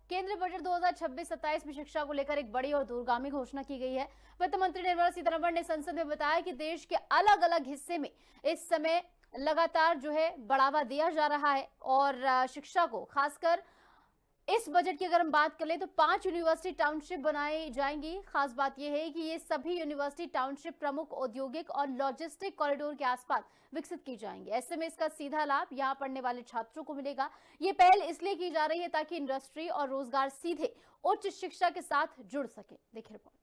केंद्रीय बजट 2026-27 में शिक्षा को लेकर एक बड़ी और दूरगामी घोषणा की गई है। वित्त मंत्री निर्मला सीतारमण ने संसद में बताया कि देश के अलग अलग हिस्से में इस समय लगातार बढ़ावा दिया जा रहा है और शिक्षा को खासकर इस बजट की अगर हम बात करें तो 5 यूनिवर्सिटी टाउनशिप बनाई जाएंगी। खास बात यह है कि ये सभी यूनिवर्सिटी टाउनशिप प्रमुख औद्योगिक और लॉजिस्टिक कॉरिडोर के आसपास विकसित की जाएंगी। ऐसे में इसका सीधा लाभ यहां पढ़ने वाले छात्रों को मिलेगा। ये पहल इसलिए की जा रही है ताकि इंडस्ट्री और रोजगार सीधे उच्च शिक्षा के साथ जुड़ सके। देखिए रिपोर्ट।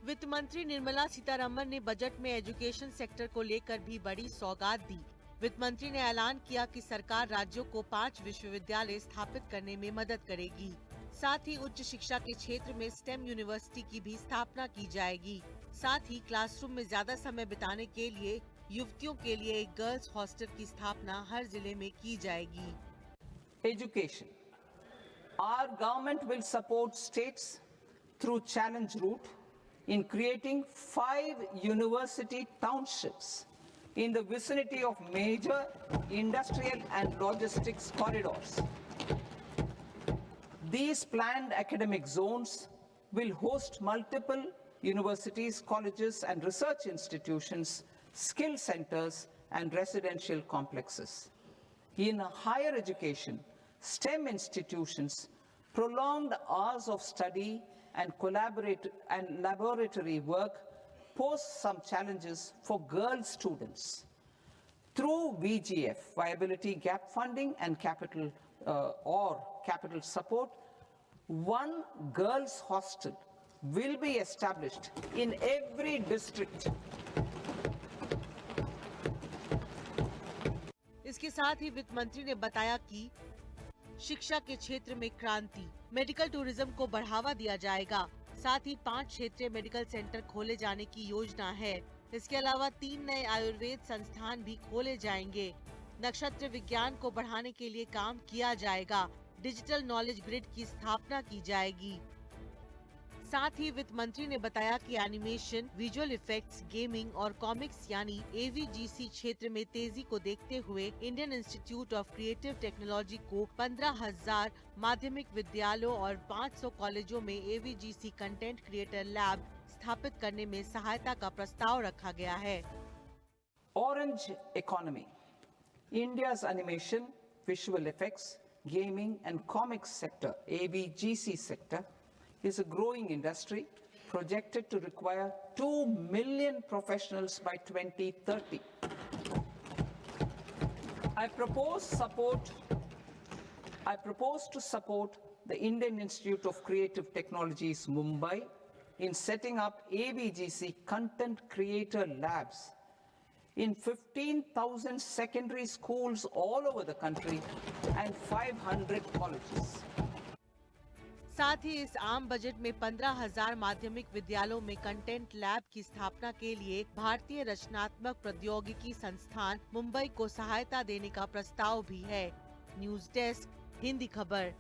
वित्त मंत्री निर्मला सीतारमण ने बजट में एजुकेशन सेक्टर को लेकर भी बड़ी सौगात दी। वित्त मंत्री ने ऐलान किया कि सरकार राज्यों को 5 विश्वविद्यालय स्थापित करने में मदद करेगी। साथ ही उच्च शिक्षा के क्षेत्र में स्टेम यूनिवर्सिटी की भी स्थापना की जाएगी। साथ ही क्लासरूम में ज्यादा समय बिताने के लिए युवतियों के लिए एक गर्ल्स हॉस्टल की स्थापना हर जिले में की जाएगी। Education. Our government will support states through challenge route in creating 5 university townships in the vicinity of major industrial and logistics corridors. These planned academic zones will host multiple universities, colleges and research institutions, skill centers and residential complexes. In higher education, STEM institutions, prolonged hours of study and laboratory work pose some challenges for girl students. Through VGF, Viability Gap Funding and capital support, one girls hostel will be established in every district. इसके साथ ही वित्त मंत्री ने बताया कि शिक्षा के क्षेत्र में क्रांति, मेडिकल टूरिज्म को बढ़ावा दिया जाएगा। साथ ही 5 क्षेत्रीय मेडिकल सेंटर खोले जाने की योजना है। इसके अलावा 3 नए आयुर्वेद संस्थान भी खोले जाएंगे। नक्षत्र विज्ञान को बढ़ाने के लिए काम किया जाएगा। डिजिटल नॉलेज ग्रिड की स्थापना की जाएगी। साथ ही वित्त मंत्री ने बताया कि एनिमेशन, विजुअल इफेक्ट्स, गेमिंग और कॉमिक्स यानी AVGC क्षेत्र में तेजी को देखते हुए Indian institute of creative technology को 15,000 माध्यमिक विद्यालयों और 500 कॉलेजों में AVGC कंटेंट क्रिएटर लैब स्थापित करने में सहायता का प्रस्ताव रखा गया है। Orange economy. India's animation, visual effects, gaming and comics sector, AVGC sector, is a growing industry projected to require 2 million professionals by 2030. I propose to support the Indian Institute of Creative Technologies, Mumbai, in setting up AVGC content creator labs in 15,000 secondary schools all over the country and 500 colleges. साथ ही इस आम budget में 15,000 माध्यमिक विद्यालयों में content lab की स्थापना के लिए भारतीय रचनात्मक प्रौद्योगिकी संस्थान मुंबई को सहायता देने का प्रस्ताव भी है। न्यूज डेस्क, हिंदी खबर।